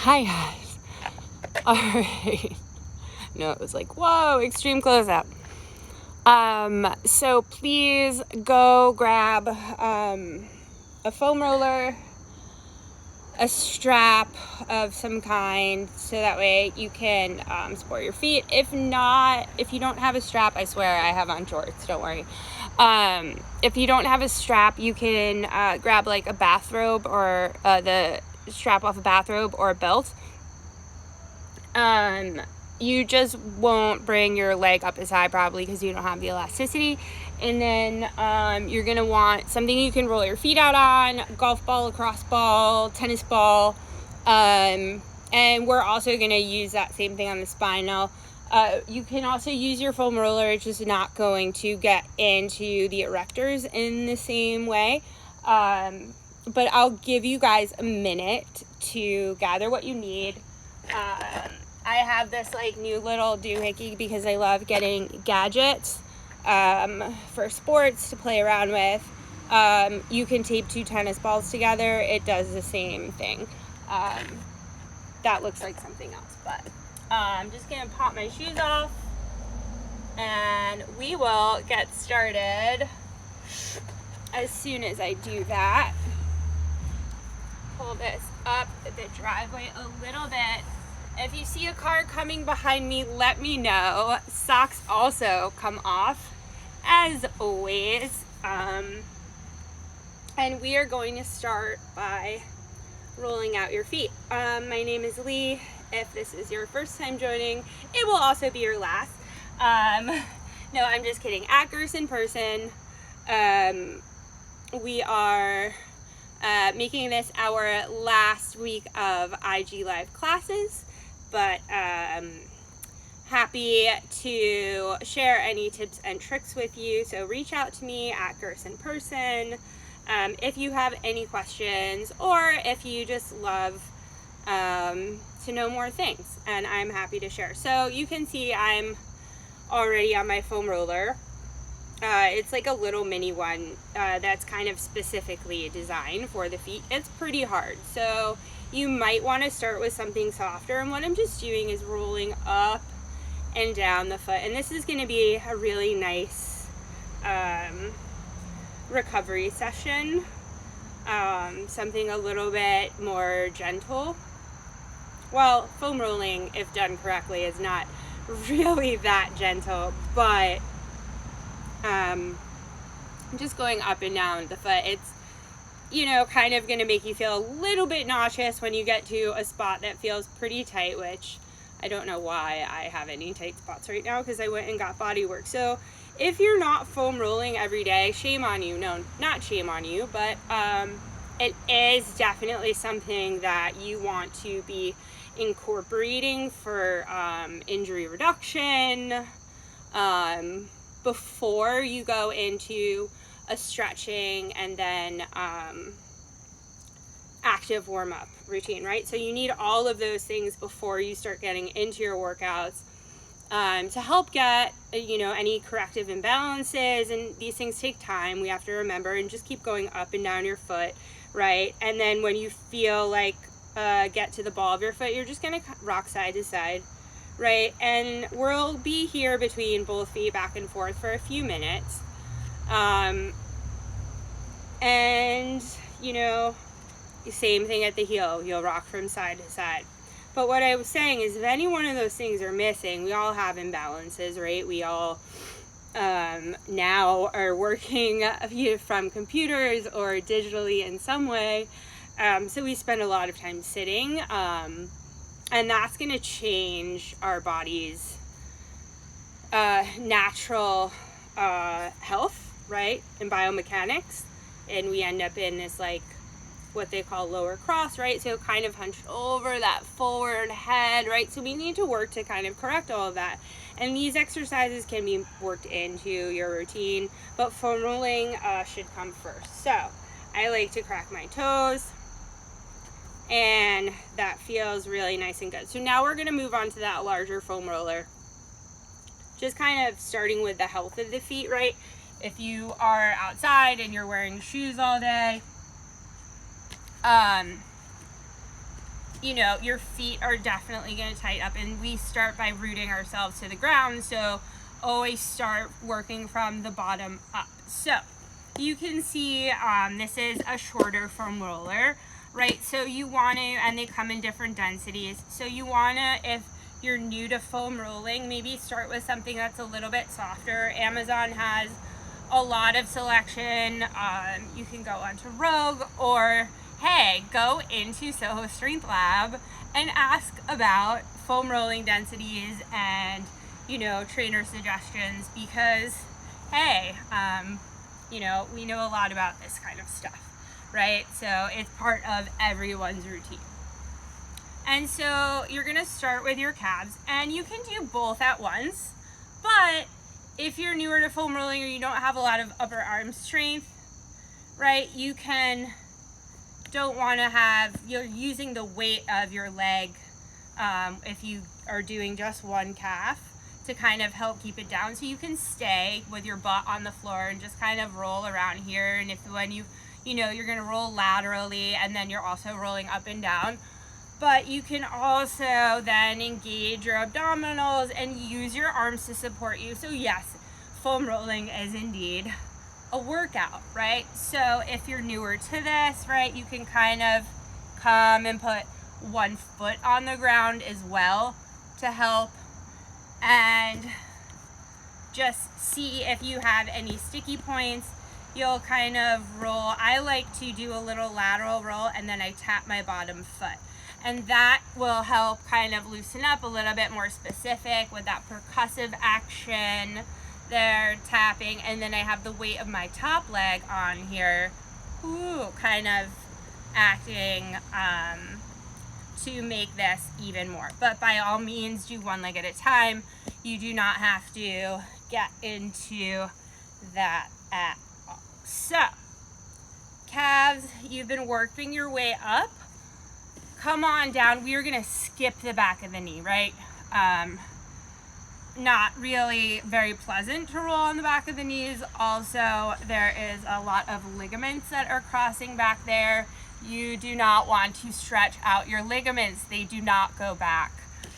Hi guys. Alright. No, it was like, whoa, extreme close up. So please go grab a foam roller, a strap of some kind, so that way you can support your feet. If not, if you don't have a strap, I swear I have on shorts, don't worry. If you don't have a strap, you can grab like a bathrobe or the strap off a bathrobe or a belt. You just won't bring your leg up as high probably because you don't have the elasticity. And then you're going to want something you can roll your feet out on, golf ball, lacrosse ball, tennis ball. And we're also going to use that same thing on the spine. Now, you can also use your foam roller. It's just not going to get into the erectors in the same way. But I'll give you guys a minute to gather what you need. I have this like new little doohickey because I love getting gadgets for sports to play around with. You can tape 2 tennis balls together. It does the same thing. That looks like something else, but I'm just gonna pop my shoes off and we will get started as soon as I do that. Pull this up the driveway a little bit. If you see a car coming behind me, let me know. Socks also come off, as always. And we are going to start by rolling out your feet. My name is Lee. If this is your first time joining, it will also be your last. No, I'm just kidding. At Gerson Person, we are making this our last week of IG Live classes, but happy to share any tips and tricks with you. So reach out to me at Gerson Person if you have any questions or if you just love to know more things, and I'm happy to share. So you can see I'm already on my foam roller. It's like a little mini one that's kind of specifically designed for the feet. It's pretty hard, so you might want to start with something softer. And what I'm just doing is rolling up and down the foot. And this is going to be a really nice recovery session. Something a little bit more gentle. Well, foam rolling, if done correctly, is not really that gentle, but just going up and down the foot, it's, you know, kind of going to make you feel a little bit nauseous when you get to a spot that feels pretty tight, which I don't know why I have any tight spots right now because I went and got body work. So if you're not foam rolling every day, shame on you. No, not shame on you, but it is definitely something that you want to be incorporating for injury reduction before you go into a stretching and then active warm-up routine, right? So you need all of those things before you start getting into your workouts to help get, you know, any corrective imbalances. And these things take time, we have to remember, and just keep going up and down your foot, right? And then when you feel like get to the ball of your foot, you're just gonna rock side to side, right? And we'll be here between both feet back and forth for a few minutes. And, you know, same thing at the heel. You'll rock from side to side. But what I was saying is if any one of those things are missing, we all have imbalances, right? We all now are working from computers or digitally in some way. So we spend a lot of time sitting. And that's going to change our body's natural health, right? And biomechanics. And we end up in this, like, what they call lower cross, right? So kind of hunched over, that forward head, right? So we need to work to kind of correct all of that. And these exercises can be worked into your routine, but foam rolling should come first. So I like to crack my toes, and that feels really nice and good. So now we're going to move on to that larger foam roller. Just kind of starting with the health of the feet, right? If you are outside and you're wearing shoes all day, you know, your feet are definitely going to tighten up, and we start by rooting ourselves to the ground. So always start working from the bottom up. So you can see this is a shorter foam roller, right? So you want to, and they come in different densities. So you want to, if you're new to foam rolling, maybe start with something that's a little bit softer. Amazon has a lot of selection. You can go onto Rogue, or hey, go into Soho Strength Lab and ask about foam rolling densities and, you know, trainer suggestions, because hey, you know, we know a lot about this kind of stuff, right? So it's part of everyone's routine. And so you're gonna start with your calves, and you can do both at once, but if you're newer to foam rolling or you don't have a lot of upper arm strength, right, you don't want to have, you're using the weight of your leg if you are doing just one calf to kind of help keep it down. So you can stay with your butt on the floor and just kind of roll around here. And if when you know, you're going to roll laterally, and then you're also rolling up and down. But you can also then engage your abdominals and use your arms to support you. So yes, foam rolling is indeed a workout, right? So if you're newer to this, right, you can kind of come and put one foot on the ground as well to help, and just see if you have any sticky points. You'll kind of roll. I like to do a little lateral roll, and then I tap my bottom foot. And that will help kind of loosen up a little bit more specific with that percussive action there, tapping. And then I have the weight of my top leg on here, kind of acting to make this even more. But by all means, do one leg at a time. You do not have to get into that at all. So, calves, you've been working your way up. Come on down. We are going to skip the back of the knee, right? Not really very pleasant to roll on the back of the knees. Also, there is a lot of ligaments that are crossing back there. You do not want to stretch out your ligaments. They do not go back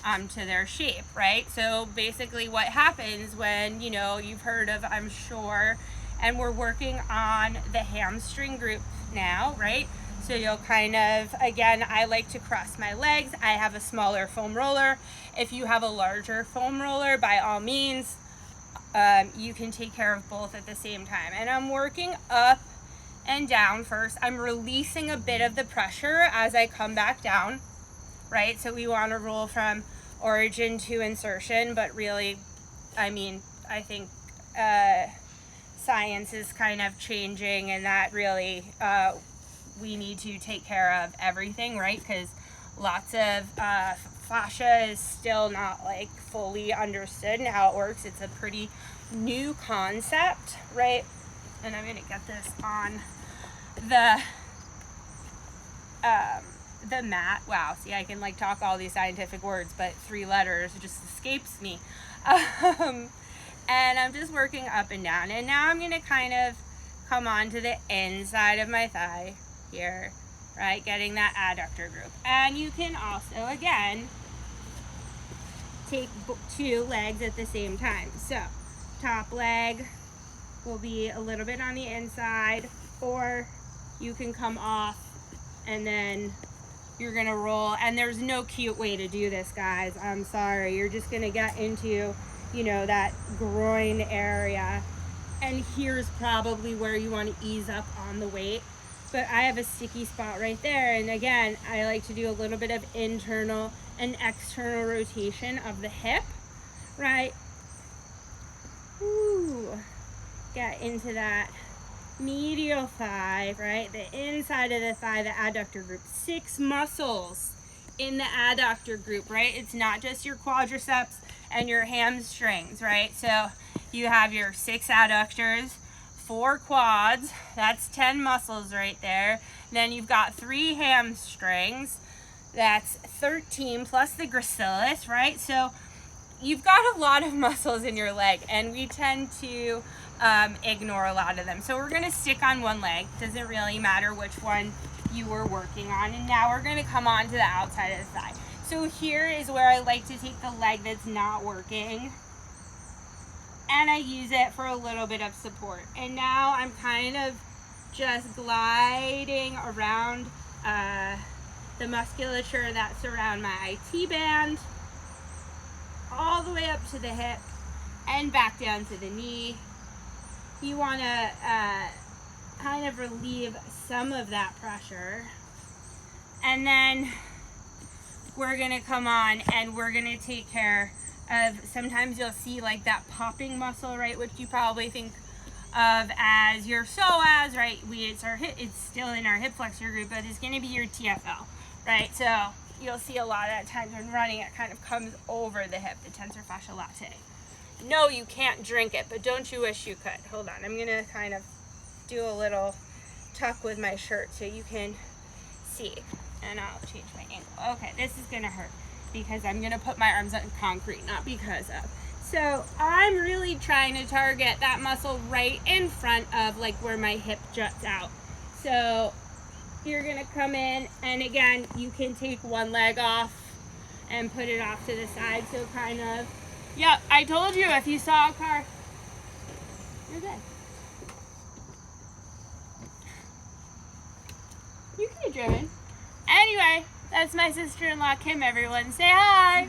to their shape, right? So basically what happens when, you know, you've heard of, I'm sure, and we're working on the hamstring group now, right? So you'll kind of, again, I like to cross my legs. I have a smaller foam roller. If you have a larger foam roller, by all means, you can take care of both at the same time. And I'm working up and down first. I'm releasing a bit of the pressure as I come back down, right? So we want to roll from origin to insertion, but really, I mean, I think science is kind of changing, and that really, we need to take care of everything, right? Because lots of fascia is still not like fully understood and how it works. It's a pretty new concept, right? And I'm gonna get this on the mat. Wow, see, I can like talk all these scientific words, but 3 letters just escapes me. And I'm just working up and down, and now I'm gonna kind of come on to the inside of my thigh here, right, getting that adductor group. And you can also, again, take 2 legs at the same time. So top leg will be a little bit on the inside, or you can come off and then you're gonna roll. And there's no cute way to do this, guys. I'm sorry. You're just gonna get into, you know, that groin area, and here's probably where you want to ease up on the weight. But I have a sticky spot right there, and again, I like to do a little bit of internal and external rotation of the hip, right? Ooh, get into that medial thigh, right? The inside of the thigh, the adductor group. 6 muscles in the adductor group, right? It's not just your quadriceps and your hamstrings, right? So you have your 6 adductors, 4 quads, that's 10 muscles right there. Then you've got 3 hamstrings, that's 13 plus the gracilis, right? So you've got a lot of muscles in your leg, and we tend to ignore a lot of them. So we're gonna stick on one leg. Doesn't really matter which one you were working on. And now we're going to come on to the outside of the thigh. So here is where I like to take the leg that's not working, and I use it for a little bit of support. And now I'm kind of just gliding around the musculature that's around my IT band, all the way up to the hip and back down to the knee. You want to kind of relieve some of that pressure. And then we're going to come on and we're going to take care of, sometimes you'll see like that popping muscle, right, which you probably think of as your psoas, right? It's still in our hip flexor group, but it's going to be your TFL, right? So you'll see a lot of times when running, it kind of comes over the hip, the tensor fascia latae. No, you can't drink it, but don't you wish you could? Hold on, I'm going to kind of do a little tuck with my shirt so you can see. And I'll change my angle. Okay, this is gonna hurt because I'm gonna put my arms on concrete, not because of. So I'm really trying to target that muscle right in front of like where my hip juts out. So you're gonna come in, and again, you can take one leg off and put it off to the side. So kind of, yep, I told you if you saw a car, you're good. You can have driven. Anyway, that's my sister-in-law, Kim, everyone. Say hi.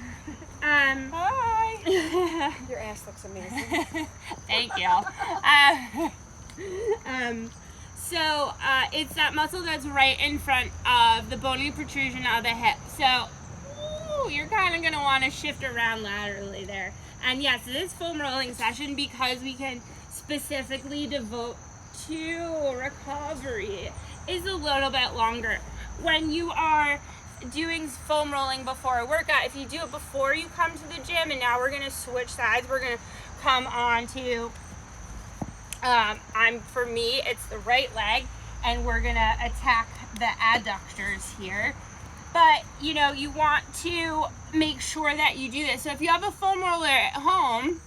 Hi. Your ass looks amazing. Thank you. So it's that muscle that's right in front of the bony protrusion of the hip. So you're kind of going to want to shift around laterally there. And yes, it is foam rolling session because we can specifically devote to recovery. Is a little bit longer. When you are doing foam rolling before a workout, if you do it before you come to the gym, and now we're going to switch sides, we're going to come on to, for me, it's the right leg, and we're going to attack the adductors here. But, you know, you want to make sure that you do this. So if you have a foam roller at home,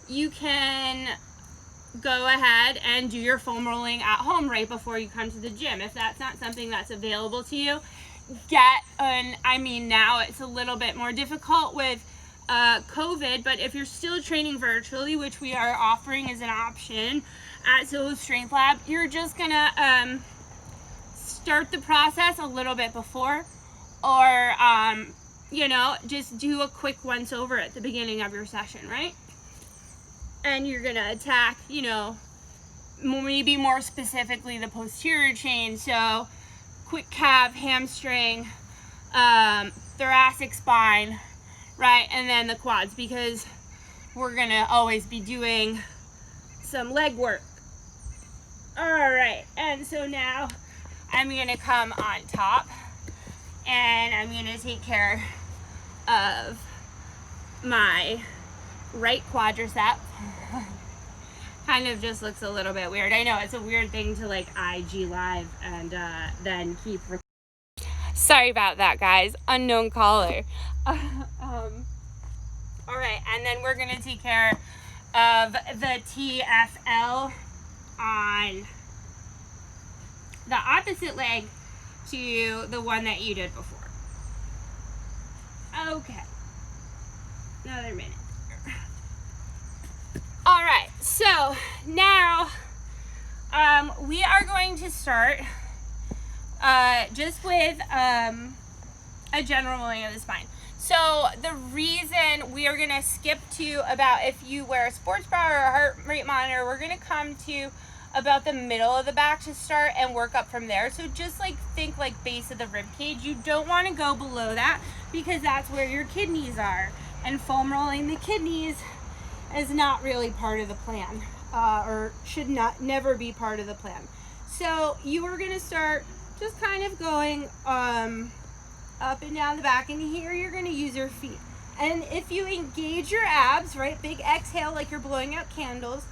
you can go ahead and do your foam rolling at home right before you come to the gym. If that's not something that's available to you, now it's a little bit more difficult with COVID, but if you're still training virtually, which we are offering as an option at Solo Strength Lab, you're just gonna start the process a little bit before, or just do a quick once over at the beginning of your session, right? And you're gonna attack, maybe more specifically the posterior chain. So quick calf, hamstring, thoracic spine, right? And then the quads, because we're gonna always be doing some leg work. All right, and so now I'm gonna come on top and I'm gonna take care of my right quadricep. Kind of just looks a little bit weird. I know it's a weird thing to like IG live and then keep. Sorry about that, guys. Unknown caller. All right, and then we're gonna take care of the TFL on the opposite leg to the one that you did before. Okay. Another minute. All right, so now we are going to start just with a general rolling of the spine. So the reason we are going to skip to about, if you wear a sports bra or a heart rate monitor, we're going to come to about the middle of the back to start and work up from there. So just like think like base of the rib cage. You don't want to go below that because that's where your kidneys are, and foam rolling the kidneys is not really part of the plan, or should never be part of the plan. So you are going to start just kind of going up and down the back, and here you're going to use your feet. And if you engage your abs, right, big exhale like you're blowing out candles,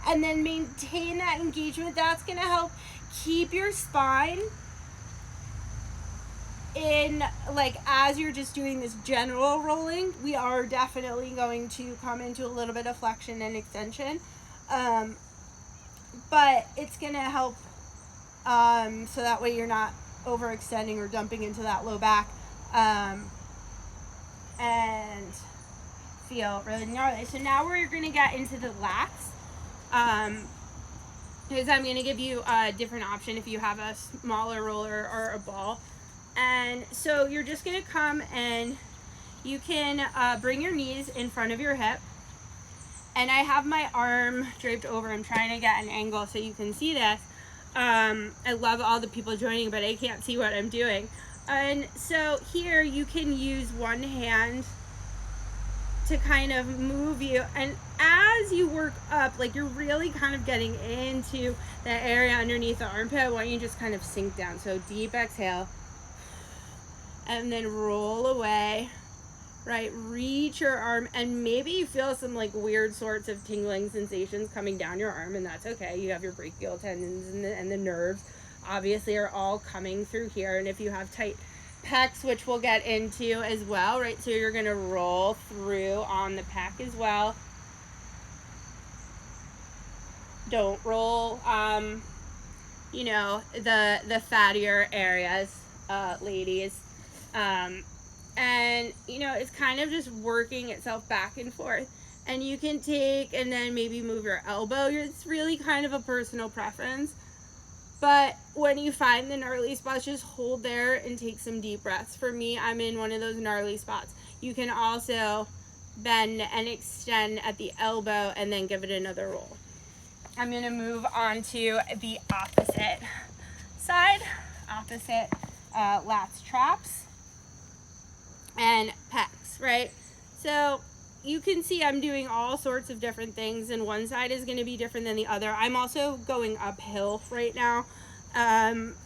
and then maintain that engagement, that's going to help keep your spine in, like, as you're just doing this general rolling. We are definitely going to come into a little bit of flexion and extension, but it's going to help So that way you're not overextending or dumping into that low back. And feel really gnarly. So now we're going to get into the lats. Because I'm going to give you a different option if you have a smaller roller or a ball. And so you're just going to come and you can bring your knees in front of your hip. And I have my arm draped over. I'm trying to get an angle so you can see this. I love all the people joining, but I can't see what I'm doing. And so here you can use one hand to kind of move you, and as you work up, like you're really kind of getting into the area underneath the armpit, I want you to just kind of sink down. So deep exhale and then roll away, right? Reach your arm, and maybe you feel some like weird sorts of tingling sensations coming down your arm, and that's okay. You have your brachial tendons and the nerves obviously are all coming through here. And if you have tight pecs, which we'll get into as well, right? So you're gonna roll through on the pec as well. Don't roll you know, the fattier areas, ladies. And you know, it's kind of just working itself back and forth. And you can take and then maybe move your elbow. It's really kind of a personal preference. But when you find the gnarly spots, just hold there and take some deep breaths. For me, I'm in one of those gnarly spots. You can also bend and extend at the elbow and then give it another roll. I'm going to move on to the opposite side, opposite lats, traps, and pecs, right? So you can see I'm doing all sorts of different things, and one side is going to be different than the other. I'm also going uphill right now,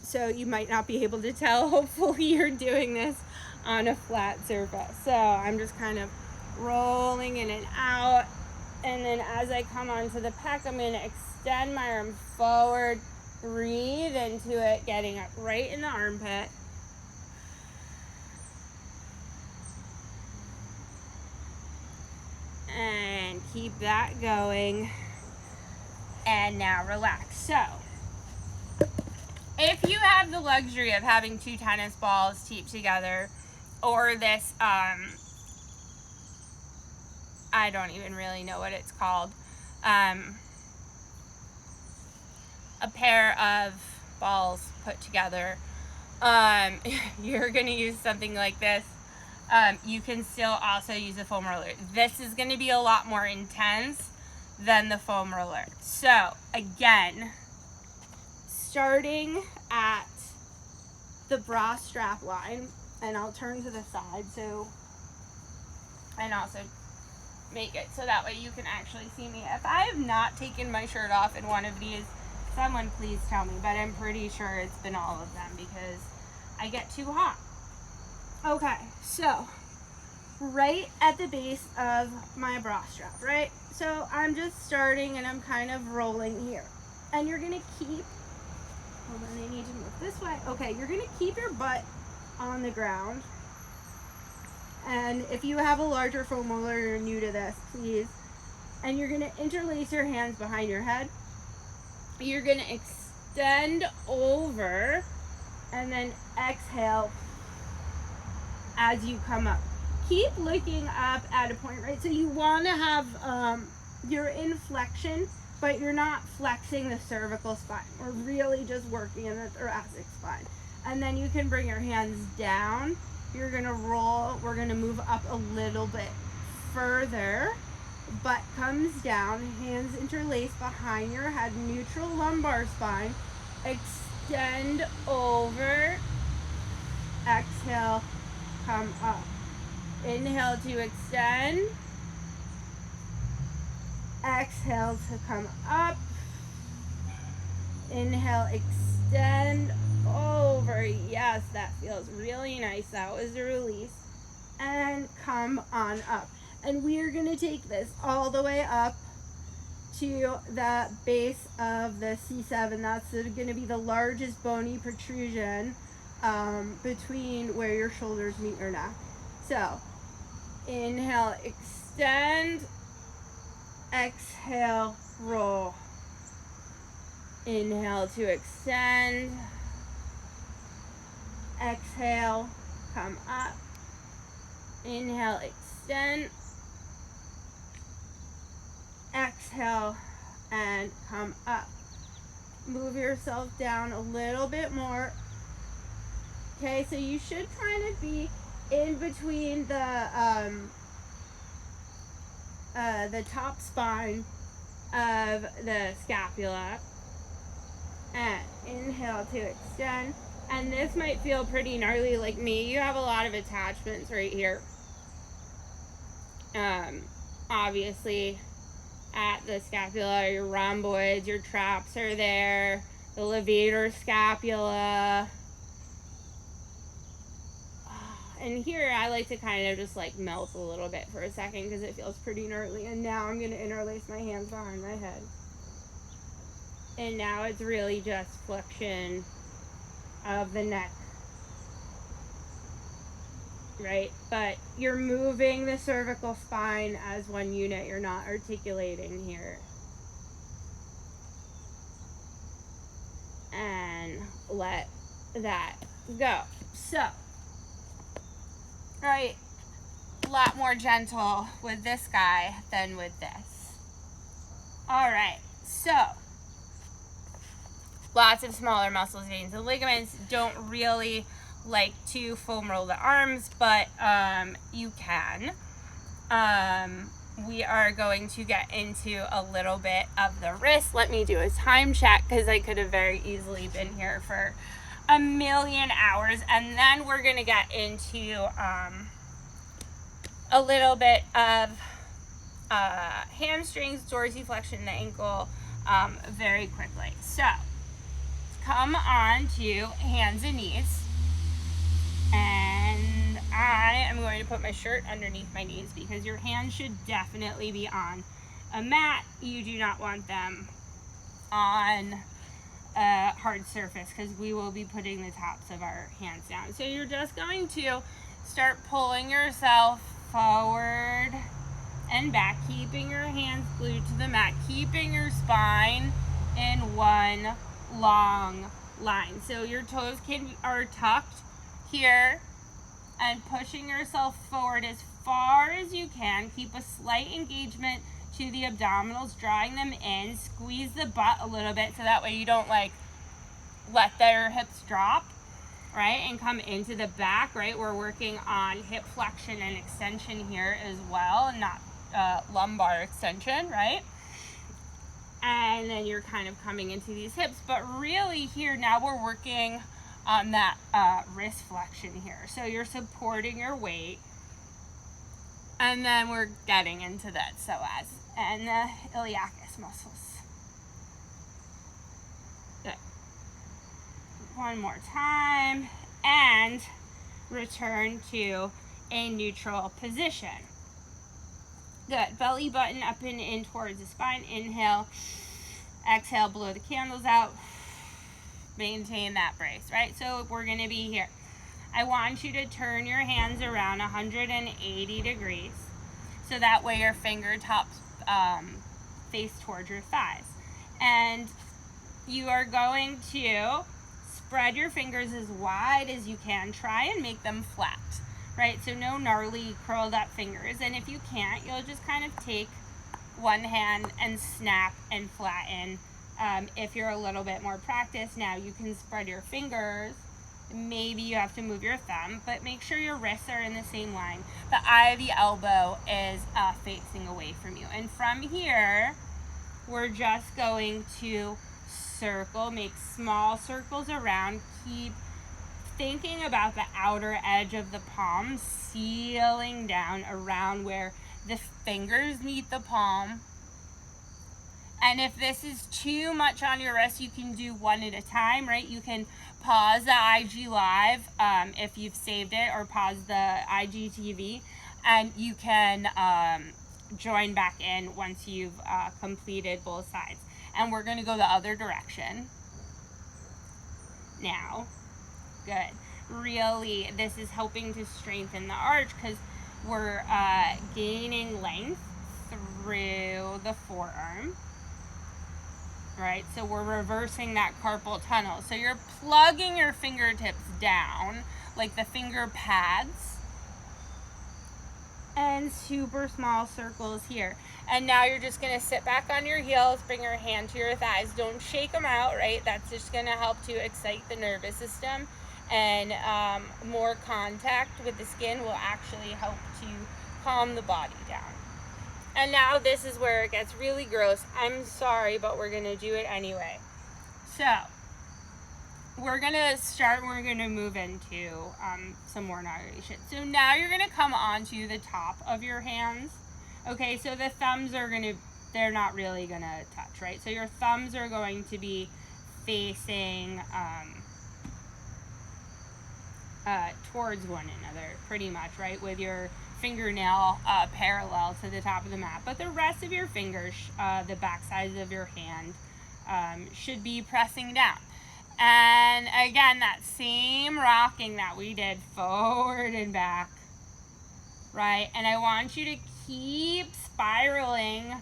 so you might not be able to tell. Hopefully you're doing this on a flat surface. So I'm just kind of rolling in and out, and then as I come onto the pec, I'm going to extend my arm forward, breathe into it, getting up right in the armpit. And keep that going. And now relax. So, if you have the luxury of having two tennis balls taped together, or this, I don't even really know what it's called, a pair of balls put together, you're going to use something like this. You can still also use a foam roller. This is going to be a lot more intense than the foam roller. So again, starting at the bra strap line, and I'll turn to the side so, and also make it so that way you can actually see me. If I have not taken my shirt off in one of these, someone please tell me, but I'm pretty sure it's been all of them because I get too hot. Okay, so right at the base of my bra strap, right? So I'm just starting and I'm kind of rolling here. And you're gonna keep, hold on, I need to move this way. Okay, you're gonna keep your butt on the ground. And if you have a larger foam roller, you're new to this, please. And you're gonna interlace your hands behind your head. You're gonna extend over and then exhale as you come up. Keep looking up at a point, right? So you want to have your inflection, but you're not flexing the cervical spine. We're really just working in the thoracic spine. And then you can bring your hands down. You're gonna roll. We're gonna move up a little bit further. Butt comes down, hands interlace behind your head, neutral lumbar spine. Extend over. Exhale. Come up. Inhale to extend. Exhale to come up. Inhale, extend over. Yes, that feels really nice. That was a release. And come on up. And we are going to take this all the way up to the base of the C7. That's going to be the largest bony protrusion between where your shoulders meet your neck. So, inhale, extend, exhale, roll. Inhale to extend. Exhale, come up. Inhale, extend. Exhale, and come up. Move yourself down a little bit more. Okay, so you should kind of be in between the top spine of the scapula. And inhale to extend. And this might feel pretty gnarly like me. You have a lot of attachments right here. Obviously, at the scapula, your rhomboids, your traps are there, the levator scapula. And here I like to kind of just like melt a little bit for a second because it feels pretty gnarly. And now I'm going to interlace my hands behind my head. And now it's really just flexion of the neck. Right? But you're moving the cervical spine as one unit. You're not articulating here. And let that go. So, right, a lot more gentle with this guy than with this. All right, so lots of smaller muscles, veins, and ligaments. Don't really like to foam roll the arms, but you can. We are going to get into a little bit of the wrist. Let me do a time check because I could have very easily been here for a million hours. And then we're going to get into a little bit of hamstrings, dorsiflexion, and the ankle very quickly. So come on to hands and knees. And I am going to put my shirt underneath my knees because your hands should definitely be on a mat. You do not want them on a hard surface because we will be putting the tops of our hands down. So you're just going to start pulling yourself forward and back, keeping your hands glued to the mat, keeping your spine in one long line. So your toes are tucked here and pushing yourself forward as far as you can. Keep a slight engagement to the abdominals, drawing them in. Squeeze the butt a little bit so that way you don't like let their hips drop, right? And come into the back, right? We're working on hip flexion and extension here as well, not lumbar extension, right? And then you're kind of coming into these hips, but really here now we're working on that wrist flexion here. So you're supporting your weight, and then we're getting into that psoas and the iliacus muscles. Good. One more time, and return to a neutral position. Good. Belly button up and in towards the spine. Inhale. Exhale, blow the candles out. Maintain that brace, right? So we're going to be here. I want you to turn your hands around 180 degrees. So that way your fingertips face towards your thighs. And you are going to spread your fingers as wide as you can. Try and make them flat. Right, so no gnarly curled up fingers. And if you can't, you'll just kind of take one hand and snap and flatten. If you're a little bit more practiced, now you can spread your fingers. Maybe you have to move your thumb, but make sure your wrists are in the same line. The eye of the elbow is facing away from you. And from here, we're just going to circle, make small circles around, keep thinking about the outer edge of the palm, sealing down around where the fingers meet the palm. And if this is too much on your wrist, you can do one at a time, right? You can pause the IG Live if you've saved it, or pause the IGTV, and you can join back in once you've completed both sides. And we're going to go the other direction now. Good. Really, this is helping to strengthen the arch because we're gaining length through the forearm. right? So we're reversing that carpal tunnel. So you're plugging your fingertips down like the finger pads and super small circles here. And now you're just gonna sit back on your heels, bring your hand to your thighs. Don't shake them out, right? That's just gonna help to excite the nervous system, and more contact with the skin will actually help to calm the body down. And now this is where it gets really gross. I'm sorry, but we're gonna do it anyway. So we're gonna move into some more gnarly shit. So now you're gonna come onto the top of your hands. Okay, so the thumbs they're not really gonna touch, right? So your thumbs are going to be facing towards one another, pretty much, right? With your fingernail parallel to the top of the mat. But the rest of your fingers, the back sides of your hand, should be pressing down. And again, that same rocking that we did, forward and back, right? And I want you to keep spiraling,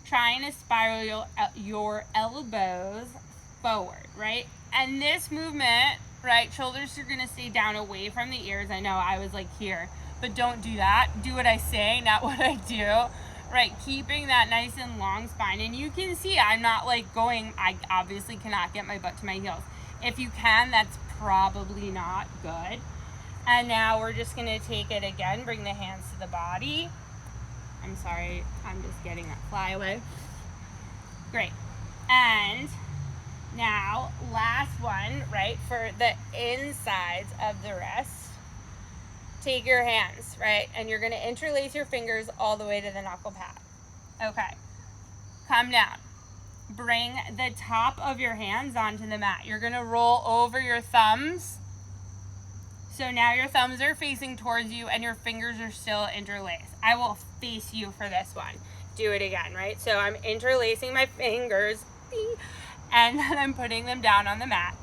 trying to spiral your elbows forward, right? And this movement, right, shoulders are gonna stay down away from the ears. I know I was like here, but don't do that. Do what I say, not what I do. Right, keeping that nice and long spine. And you can see I'm not like going, I obviously cannot get my butt to my heels. If you can, that's probably not good. And now we're just gonna take it again, bring the hands to the body. I'm sorry, I'm just getting that fly away. Great. And now, last one, right, for the insides of the wrist. Take your hands, right, and you're gonna interlace your fingers all the way to the knuckle pad. Okay, come down. Bring the top of your hands onto the mat. You're gonna roll over your thumbs. So now your thumbs are facing towards you and your fingers are still interlaced. I will face you for this one. Do it again, right? So I'm interlacing my fingers and then I'm putting them down on the mat.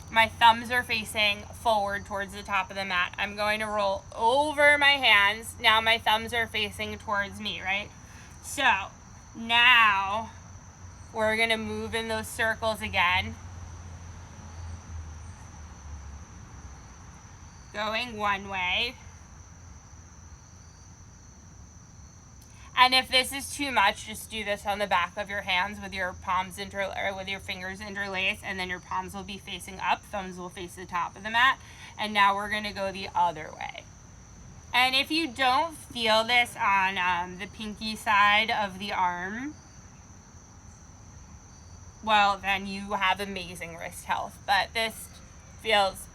My thumbs are facing forward towards the top of the mat. I'm going to roll over my hands. Now my thumbs are facing towards me, right? So now we're gonna move in those circles again. Going one way. And if this is too much, just do this on the back of your hands with your palms with your fingers interlaced, and then your palms will be facing up, thumbs will face the top of the mat. And now we're gonna go the other way. And if you don't feel this on the pinky side of the arm, well, then you have amazing wrist health. But this feels,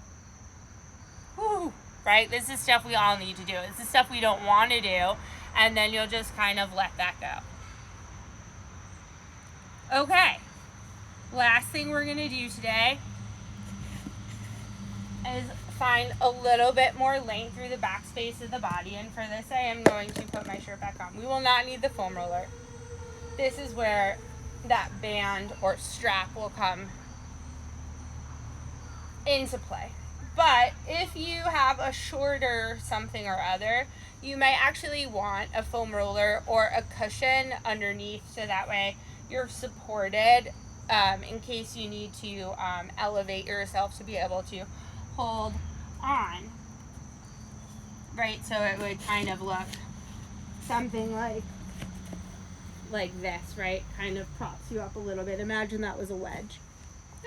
whew, right? This is stuff we all need to do. This is stuff we don't want to do. And then you'll just kind of let that go. Okay, last thing we're gonna do today is find a little bit more length through the back space of the body. And for this, I am going to put my shirt back on. We will not need the foam roller. This is where that band or strap will come into play. But if you have a shorter something or other, you might actually want a foam roller or a cushion underneath, so that way you're supported in case you need to elevate yourself to be able to hold on, right? So it would kind of look something like this, right? Kind of props you up a little bit. Imagine that was a wedge.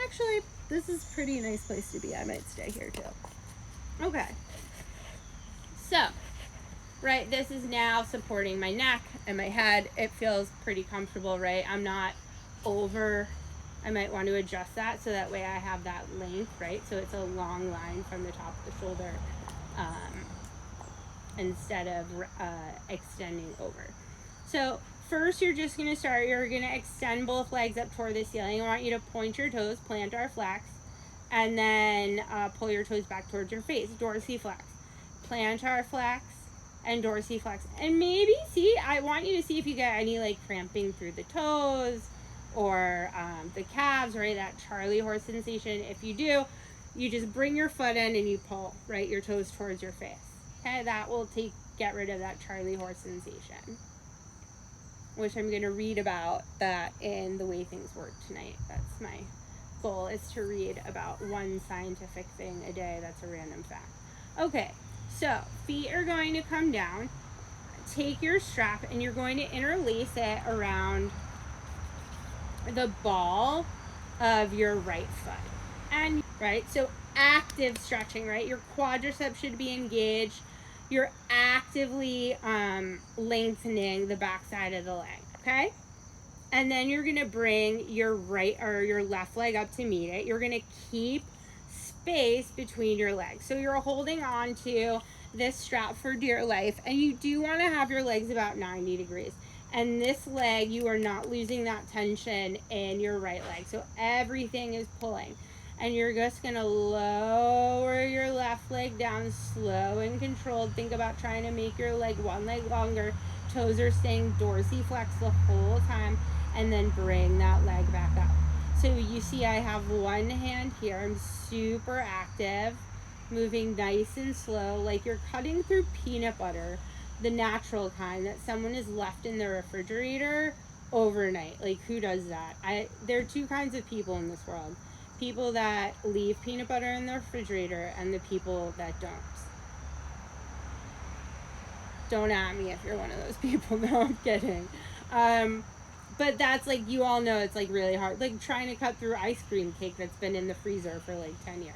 Actually, this is a pretty nice place to be. I might stay here too. Okay. So, right, this is now supporting my neck and my head. It feels pretty comfortable, right? I'm not over. I might want to adjust that so that way I have that length, right? So it's a long line from the top of the shoulder instead of extending over. So first, you're just going to start, you're going to extend both legs up toward the ceiling. I want you to point your toes, plantar flex, and then pull your toes back towards your face, dorsiflex. Plantar flex and dorsiflex. And maybe, I want you to see if you get any like cramping through the toes or the calves, right? That Charlie horse sensation. If you do, you just bring your foot in and you pull, right, your toes towards your face. Okay, that will get rid of that Charlie horse sensation. which I'm going to read about that in The Way Things Work tonight. That's my goal, is to read about one scientific thing a day that's a random fact. Okay, so feet are going to come down. Take your strap and you're going to interlace it around the ball of your right foot. And right, so active stretching, right? Your quadriceps should be engaged. You're actively lengthening the backside of the leg, okay? And then you're gonna bring your right or your left leg up to meet it. You're gonna keep space between your legs. So you're holding on to this strap for dear life, and you do want to have your legs about 90 degrees. And this leg, you are not losing that tension in your right leg. So everything is pulling. And you're just going to lower your left leg down, slow and controlled. Think about trying to make your leg one leg longer. Toes are staying dorsiflexed the whole time. And then bring that leg back up. So you see I have one hand here. I'm super active, moving nice and slow, like you're cutting through peanut butter, the natural kind that someone has left in their refrigerator overnight. Like, who does that? There are two kinds of people in this world. People that leave peanut butter in their refrigerator and the people that don't. Don't at me if you're one of those people. No, I'm kidding. But that's like, you all know it's like really hard. Like trying to cut through ice cream cake that's been in the freezer for like 10 years,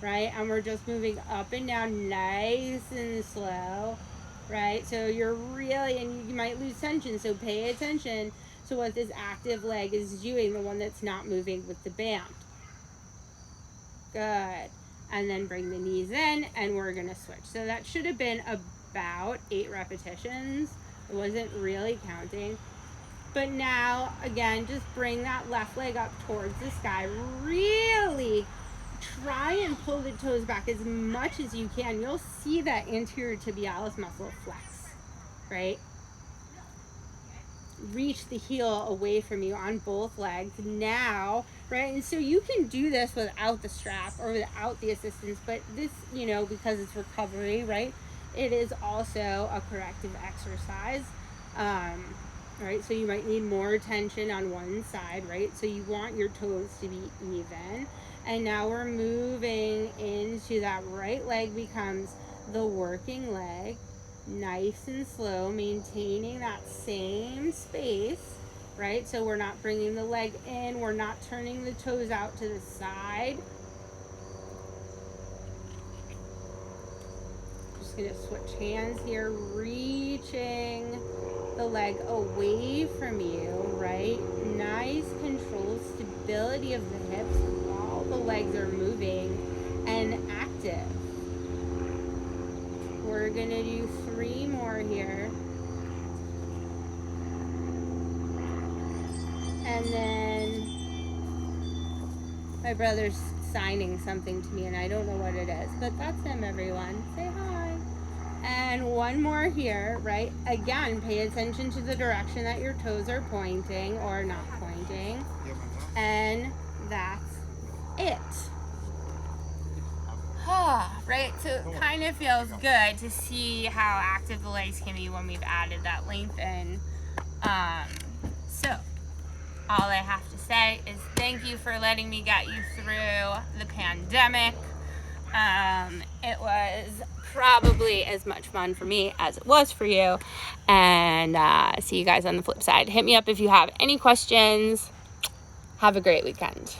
right? And we're just moving up and down nice and slow, right? So you're really, and you might lose tension, so pay attention to what this active leg is doing, the one that's not moving with the band. Good. And then bring the knees in, and we're gonna switch. So that should have been about 8 repetitions. It wasn't really counting. But now, again, just bring that left leg up towards the sky. Really try and pull the toes back as much as you can. You'll see that anterior tibialis muscle flex, right? Reach the heel away from you on both legs now, right? And so you can do this without the strap or without the assistance, but this, you know, because it's recovery, right? It is also a corrective exercise. Right, so you might need more tension on one side, right? So you want your toes to be even. And now we're moving into that right leg becomes the working leg. Nice and slow, maintaining that same space, right? So we're not bringing the leg in. We're not turning the toes out to the side. Just going to switch hands here, reaching the leg away from you, right? Nice control, stability of the hips while the legs are moving and active. We're gonna do 3 more here. And then my brother's signing something to me and I don't know what it is, but that's him, everyone. Say hi. And one more here, right? Again, pay attention to the direction that your toes are pointing or not pointing. And that's it. Right? So it kind of feels good to see how active the legs can be when we've added that length in. So all I have to say is thank you for letting me get you through the pandemic. It was probably as much fun for me as it was for you. And see you guys on the flip side. Hit me up if you have any questions. Have a great weekend.